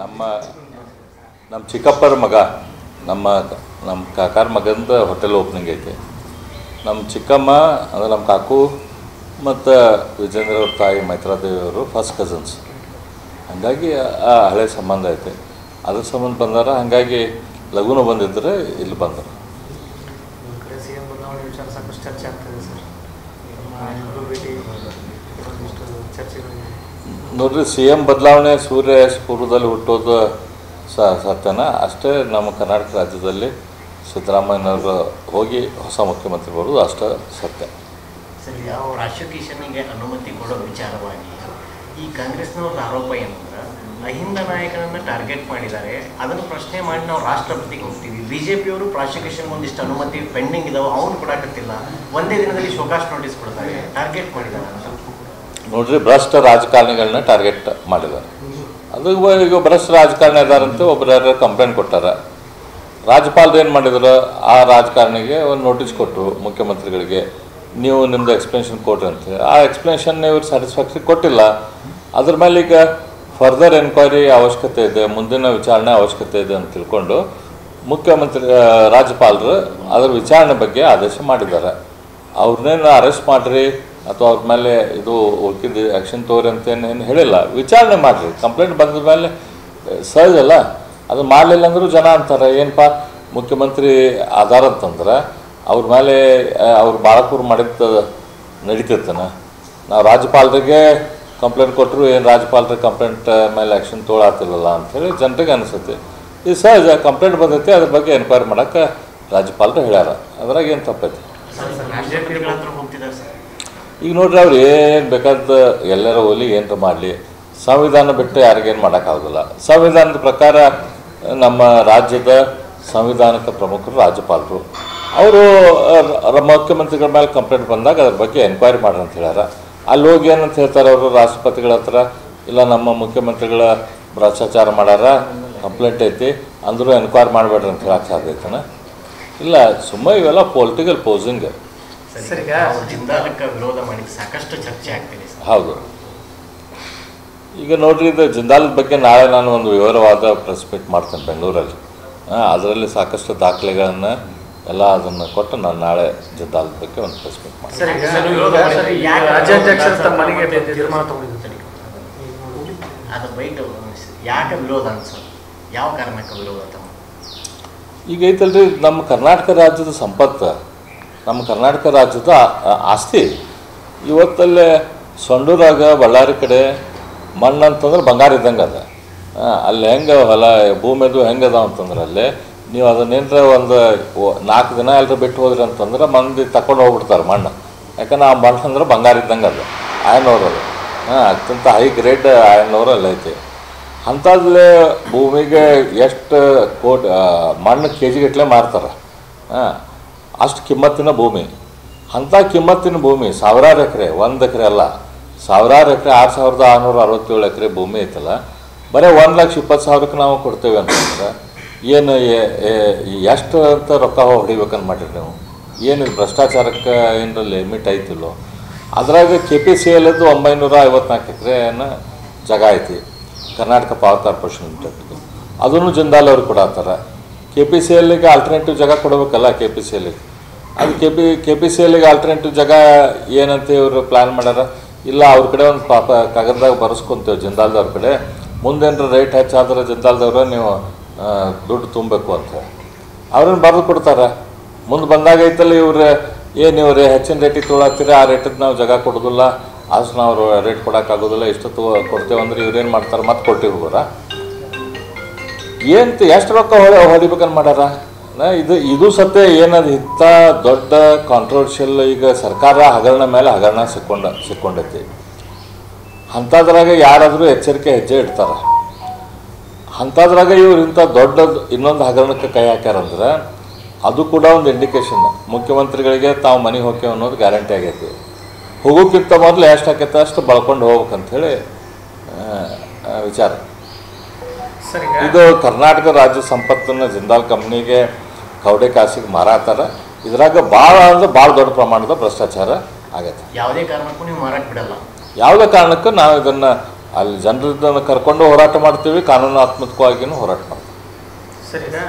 ನಮ್ಮ ನಮ್ಮ ಚಿಕ್ಕಪ್ಪರ ಮಗ ನಮ್ಮ ಕಾಕಾರ ಮಗಂದು ಹೋಟೆಲ್ ಓಪನಿಂಗ್ ಐತೆ. ನಮ್ಮ ಚಿಕ್ಕಮ್ಮ ಅಂದರೆ ನಮ್ಮ ಕಾಕು ಮತ್ತು ವಿಜೇಂದ್ರ ಅವ್ರ ತಾಯಿ ಮೈತ್ರಾದೇವಿ ಅವರು ಫಸ್ಟ್ ಕಸಿನ್ಸ್. ಹಾಗಾಗಿ ಆ ಹಳೆ ಸಂಬಂಧ ಐತೆ. ಅದ್ರ ಸಂಬಂಧ ಬಂದಾರ. ಹಾಗಾಗಿ ಲಘುನ ಬಂದಿದ್ದರೆ ಇಲ್ಲಿ ಬಂದರು. ನೋಡ್ರಿ, ಸಿ ಎಂ ಬದಲಾವಣೆ ಸೂರ್ಯ ಪೂರ್ವದಲ್ಲಿ ಹುಟ್ಟೋದು ಸತ್ಯನ ಅಷ್ಟೇ. ನಮ್ಮ ಕರ್ನಾಟಕ ರಾಜ್ಯದಲ್ಲಿ ಸಿದ್ದರಾಮಯ್ಯನವರು ಹೋಗಿ ಹೊಸ ಮುಖ್ಯಮಂತ್ರಿ ಬರೋದು ಅಷ್ಟೇ ಸತ್ಯ. ಸರಿ, ಯಾವ ಪ್ರಾಸಿಕ್ಯೂಷನ್ಗೆ ಅನುಮತಿ ಕೊಡೋ ವಿಚಾರವಾಗಿ ಈ ಕಾಂಗ್ರೆಸ್ನವ್ರ ಆರೋಪ ಏನಂದ್ರೆ ಅಹಿಂದ ನಾಯಕನನ್ನು ಟಾರ್ಗೆಟ್ ಮಾಡಿದ್ದಾರೆ. ಅದನ್ನು ಪ್ರಶ್ನೆ ಮಾಡಿ ನಾವು ರಾಷ್ಟ್ರಪತಿಗೆ ಹೋಗ್ತೀವಿ. ಬಿಜೆಪಿಯವರು ಪ್ರಾಸಿಕ್ಯೂಷನ್ ಒಂದಿಷ್ಟು ಅನುಮತಿ ಪೆಂಡಿಂಗ್ ಇದಾವೆ, ಅವ್ನು ಕೊಡಾಕತ್ತಿಲ್ಲ. ಒಂದೇ ದಿನದಲ್ಲಿ ಶೋಕಾಸ್ ನೋಟಿಸ್ ಕೊಡ್ತಾರೆ, ಟಾರ್ಗೆಟ್ ಮಾಡಿದ್ದಾರೆ ಅಂತ. ನೋಡ್ರಿ, ಭ್ರಷ್ಟ ರಾಜಕಾರಣಿಗಳನ್ನ ಟಾರ್ಗೆಟ್ ಮಾಡಿದ್ದಾರೆ. ಅದು ಈಗ ಭ್ರಷ್ಟ ರಾಜಕಾರಣಿ ಇದಾರಂತೆ ಒಬ್ಬರು ಯಾರು ಕಂಪ್ಲೇಂಟ್ ಕೊಟ್ಟಾರ. ರಾಜ್ಯಪಾಲರು ಏನು ಮಾಡಿದ್ರು, ಆ ರಾಜಕಾರಣಿಗೆ ಒಂದು ನೋಟಿಸ್ ಕೊಟ್ಟರು ಮುಖ್ಯಮಂತ್ರಿಗಳಿಗೆ, ನೀವು ನಿಮ್ಮದು ಎಕ್ಸ್ಪ್ಲನೇಷನ್ ಕೊಡ್ರಿ ಅಂತ. ಆ ಎಕ್ಸ್ಪ್ಲನೇಷನ್ ಇವ್ರು ಸ್ಯಾಟಿಸ್ಫ್ಯಾಕ್ಟ್ರಿ ಕೊಟ್ಟಿಲ್ಲ. ಅದ್ರ ಮೇಲೆ ಈಗ ಫರ್ದರ್ ಎನ್ಕ್ವೈರಿ ಅವಶ್ಯಕತೆ ಇದೆ, ಮುಂದಿನ ವಿಚಾರಣೆ ಅವಶ್ಯಕತೆ ಇದೆ ಅಂತ ತಿಳ್ಕೊಂಡು ರಾಜ್ಯಪಾಲರು ಅದರ ವಿಚಾರಣೆ ಬಗ್ಗೆ ಆದೇಶ ಮಾಡಿದ್ದಾರೆ. ಅವ್ರನ್ನೇನು ಅರೆಸ್ಟ್ ಮಾಡಿರಿ ಅಥವಾ ಅವ್ರ ಮೇಲೆ ಇದು ಉಳ್ಕಿದ ಆ್ಯಕ್ಷನ್ ತಗೋರಿ ಅಂತೇನು ಹೇಳಿಲ್ಲ. ವಿಚಾರಣೆ ಮಾಡಿರಿ. ಕಂಪ್ಲೇಂಟ್ ಬಂದ ಮೇಲೆ ಸಹಜ ಅಲ್ಲ. ಅದು ಮಾಡಲಿಲ್ಲ ಅಂದರೂ ಜನ ಅಂತಾರೆ ಏನಪ್ಪ ಮುಖ್ಯಮಂತ್ರಿ ಆಧಾರ ಅಂತಂದ್ರೆ ಅವ್ರ ಮೇಲೆ ಅವ್ರು ಬಾಳಕೂರು ಮಾಡಿದ್ದು ನಡೀತಿರ್ತಾನೆ. ನಾವು ರಾಜ್ಯಪಾಲರಿಗೆ ಕಂಪ್ಲೇಂಟ್ ಕೊಟ್ಟರು ಏನು ರಾಜ್ಯಪಾಲರ ಕಂಪ್ಲೇಂಟ್ ಮೇಲೆ ಆ್ಯಕ್ಷನ್ ತೊಗೊಳತ್ತಿಲ್ಲಲ್ಲ ಅಂಥೇಳಿ ಜನರಿಗೆ ಅನಿಸುತ್ತೆ. ಇದು ಸಹಜ. ಕಂಪ್ಲೇಂಟ್ ಬಂದೈತಿ, ಅದ್ರ ಬಗ್ಗೆ ಎನ್ಕ್ವೈರಿ ಮಾಡೋಕ್ಕೆ ರಾಜ್ಯಪಾಲರು ಹೇಳ್ಯಾರ. ಅದ್ರಾಗ ಏನು ತಪ್ಪೈತಿ? ಈಗ ನೋಡ್ರಿ, ಅವ್ರು ಏನು ಬೇಕಾದ ಎಲ್ಲರ ಹೋಲಿ ಏನರ ಮಾಡಲಿ, ಸಂವಿಧಾನ ಬಿಟ್ಟು ಯಾರಿಗೇನು ಮಾಡೋಕ್ಕಾಗೋದಿಲ್ಲ. ಸಂವಿಧಾನದ ಪ್ರಕಾರ ನಮ್ಮ ರಾಜ್ಯದ ಸಂವಿಧಾನಿಕ ಪ್ರಮುಖರು ರಾಜ್ಯಪಾಲರು. ಅವರು ಮುಖ್ಯಮಂತ್ರಿಗಳ ಮೇಲೆ ಕಂಪ್ಲೇಂಟ್ ಬಂದಾಗ ಅದ್ರ ಬಗ್ಗೆ ಎನ್ಕ್ವೈರಿ ಮಾಡ್ರಿ ಅಂತ ಹೇಳ್ಯಾರ. ಅಲ್ಲಿ ಹೋಗಿ ಏನಂತ ಹೇಳ್ತಾರೆ ಅವರು ರಾಷ್ಟ್ರಪತಿಗಳ ಹತ್ರ, ಇಲ್ಲ ನಮ್ಮ ಮುಖ್ಯಮಂತ್ರಿಗಳ ಭ್ರಷ್ಟಾಚಾರ ಮಾಡ್ಯಾರ, ಕಂಪ್ಲೇಂಟ್ ಐತಿ, ಅಂದರೂ ಎನ್ಕ್ವೈರಿ ಮಾಡಬೇಡ್ರಿ ಅಂತ ಹೇಳಕ್ಕೆ ಸಾಧ್ಯೈತನ? ಇಲ್ಲ, ಸುಮ್ಮನೆ ಇವೆಲ್ಲ ಪೊಲಿಟಿಕಲ್ ಪೋಸಿಂಗ್. ವಿರೋಧ ಮಾಡಿ ಸಾಕಷ್ಟು ಚರ್ಚೆ ಆಗ್ತಿದೆ. ಹೌದು. ಈಗ ನೋಡ್ರಿ, ಇದು ಜಿಂದಾಲದ ಬಗ್ಗೆ ನಾಳೆ ನಾನು ಒಂದು ವಿವರವಾದ ಪ್ರೆಸ್ ಮೀಟ್ ಮಾಡ್ತೇನೆ ಬೆಂಗಳೂರಲ್ಲಿ. ಅದರಲ್ಲಿ ಸಾಕಷ್ಟು ದಾಖಲೆಗಳನ್ನು ಎಲ್ಲ ಅದನ್ನು ಕೊಟ್ಟು ನಾನು ನಾಳೆ ಜಿಂದಾಲದ ಬಗ್ಗೆ ಒಂದು ಪ್ರೆಸ್ ಮೀಟ್ ಮಾಡ್ತೀನಿ. ಯಾಕೆ ವಿರೋಧ ಅನ್ಸೋದು? ಯಾವ ಕಾರಣಕ್ಕೆ ವಿರೋಧ? ಈಗ ಐತಲ್ರಿ, ನಮ್ಮ ಕರ್ನಾಟಕ ರಾಜ್ಯದ ಸಂಪತ್ತು, ನಮ್ಮ ಕರ್ನಾಟಕ ರಾಜ್ಯದ ಆಸ್ತಿ. ಇವತ್ತಲ್ಲೇ ಸೊಂಡೂರಾಗ ಬಳ್ಳಾರಿ ಕಡೆ ಮಣ್ಣು ಅಂತಂದ್ರೆ ಬಂಗಾರ ಇದ್ದಂಗೆ ಅದ. ಅಲ್ಲಿ ಹೆಂಗೆ ಹೊಲ ಭೂಮಿದು ಹೆಂಗೆ ಅದಾವ ಅಂತಂದ್ರೆ ಅಲ್ಲಿ ನೀವು ಅದನ್ನೇನರ ಒಂದು 4 ದಿನ ಎಲ್ಲರೂ ಬಿಟ್ಟು ಹೋದ್ರಿ ಅಂತಂದ್ರೆ ಮಂದಿ ತಗೊಂಡು ಹೋಗ್ಬಿಡ್ತಾರೆ ಮಣ್ಣು. ಯಾಕಂದ್ರೆ ಆ ಮಣ್ಣು ಅಂದ್ರೆ ಬಂಗಾರ ಇದ್ದಂಗೆ ಅದು, ಐರನ್ ಓರ್ ಅದು. ಅತ್ಯಂತ ಹೈ ಗ್ರೇಡ್ ಐರನ್ ಓರ್ ಅಲ್ಲಿ ಐತಿ. ಅಂಥದ್ಲೇ ಭೂಮಿಗೆ ಎಷ್ಟು ಮಣ್ಣು KG-ಗಟ್ಟಲೆ ಮಾರ್ತಾರೆ. ಅಷ್ಟು ಕಿಮ್ಮತ್ತಿನ ಭೂಮಿ. ಅಂಥ ಕಿಮ್ಮತ್ತಿನ ಭೂಮಿ ಸಾವಿರಾರು ಎಕರೆ, 1 ಎಕರೆ ಅಲ್ಲ, ಸಾವಿರಾರು ಎಕರೆ, 6667 ಎಕರೆ ಭೂಮಿ ಐತಲ್ಲ, ಬರೀ 1,20,000ಕ್ಕೆ ನಾವು ಕೊಡ್ತೇವೆ ಅಂತಂದ್ರೆ ಏನು ಎಷ್ಟು ಅಂತ ರೊಕ್ಕ ಹೊಡಿಬೇಕಂತ ಮಾಡಿರಿ ನೀವು? ಏನು ಭ್ರಷ್ಟಾಚಾರಕ್ಕೆ ಏನರ ಲಿಮಿಟ್ ಐತಿಲ್ಲೋ? ಅದ್ರಾಗ KPCL 954 ಎಕರೆನ ಜಾಗ ಐತಿ, ಕರ್ನಾಟಕ ಪವರ್ ಕಾರ್ಪೊರೇಷನ್ ಲಿಮಿಟೆಡ್. ಅದನ್ನು ಜಿಂದಾಲ್ ಅವ್ರು ಕೊಡತ್ತಾರೆ. KPCLಗೆ ಆಲ್ಟರ್ನೇಟಿವ್ ಜಾಗ ಕೊಡಬೇಕಲ್ಲ KPCLಗೆ. ಅದು KPCLಗೆ ಆಲ್ಟರ್ನೇಟಿವ್ ಜಾಗ ಏನಂತ ಇವರು ಪ್ಲ್ಯಾನ್ ಮಾಡ್ಯಾರ. ಇಲ್ಲ, ಅವ್ರ ಕಡೆ ಒಂದು ಕಾಗದದಾಗ ಬರೆಸ್ಕೊಂತೇವೆ ಜಿಂದಾಲ್ದವ್ರ ಕಡೆ, ಮುಂದೇನರ ರೇಟ್ ಹೆಚ್ಚಾದ್ರೆ ಜಿಂದಾಲ್ದವ್ರು ನೀವು ದುಡ್ಡು ತುಂಬಬೇಕು ಅಂತ ಅವ್ರನ್ನ ಬರೆದು ಕೊಡ್ತಾರೆ. ಮುಂದೆ ಬಂದಾಗ ಐತಲ್ಲ ಇವ್ರು ಇವ್ರು ಹೆಚ್ಚಿನ ರೇಟಿಗೆ ತೊಗೊಳತ್ತೀರಿ, ಆ ರೇಟಿಗೆ ನಾವು ಜಾಗ ಕೊಡೋದಿಲ್ಲ, ಅಷ್ಟು ನಾವು ರೇಟ್ ಕೊಡೋಕ್ಕಾಗೋದಿಲ್ಲ, ಇಷ್ಟು ಕೊಡ್ತೇವೆ ಅಂದ್ರೆ ಇವ್ರೇನು ಮಾಡ್ತಾರೆ, ಮತ್ತೆ ಕೊಟ್ಟಿರ್ಬೋರ ಎಷ್ಟು ರೊಕ್ಕ ಹೊಡಿಬೇಕಂತ ಮಾಡ್ಯಾರ. ಇದು ಸತ್ಯ ಏನದು ಇಂಥ ದೊಡ್ಡ ಕಾಂಟ್ರವರ್ಷಿಯಲ್. ಈಗ ಸರ್ಕಾರ ಹಗರಣ ಮೇಲೆ ಹಗರಣ ಸಿಕ್ಕೊಂಡೈತಿ. ಅಂಥದ್ರಾಗ ಯಾರಾದರೂ ಎಚ್ಚರಿಕೆ ಹೆಜ್ಜೆ ಇಡ್ತಾರೆ. ಅಂಥದ್ರಾಗ ಇವ್ರು ಇಂಥ ದೊಡ್ಡದು ಇನ್ನೊಂದು ಹಗರಣಕ್ಕೆ ಕೈ ಹಾಕ್ಯಾರಂದ್ರೆ ಅದು ಕೂಡ ಒಂದು ಇಂಡಿಕೇಶನ್. ಮುಖ್ಯಮಂತ್ರಿಗಳಿಗೆ ತಾವು ಮನೆಗೆ ಹೋಗ್ತೇವೆ ಅನ್ನೋದು ಗ್ಯಾರಂಟಿ ಆಗೈತಿ. ಹೋಗೋಕ್ಕಿಂತ ಮೊದಲು ಎಷ್ಟು ಆಕೈತೆ ಅಷ್ಟು ಬಳ್ಕೊಂಡು ಹೋಗ್ಬೇಕಂಥೇಳಿ ವಿಚಾರ. ಇದು ಕರ್ನಾಟಕ ರಾಜ್ಯ ಸಂಪತ್ತನ್ನು ಜಿಂದಾಲ್ ಕಂಪ್ನಿಗೆ ಕವಡೆ ಕಾಸಿಗೆ ಮಾರಾತಾರೆ. ಇದ್ರಾಗ ಭಾಳ ಅಂದ್ರೆ ಭಾಳ ದೊಡ್ಡ ಪ್ರಮಾಣದ ಭ್ರಷ್ಟಾಚಾರ ಆಗೈತೆ. ಯಾವುದೇ ಕಾರಣಕ್ಕೂ ನೀವು ಮಾರಾಟ ಬಿಡಲ್ಲ. ಯಾವುದೇ ಕಾರಣಕ್ಕೂ ನಾವು ಇದನ್ನು ಅಲ್ಲಿ ಜನರನ್ನ ಕರ್ಕೊಂಡು ಹೋರಾಟ ಮಾಡ್ತೀವಿ, ಕಾನೂನಾತ್ಮಕವಾಗಿಯೂ ಹೋರಾಟ ಮಾಡ್ತೀವಿ. ಸರಿನಾ?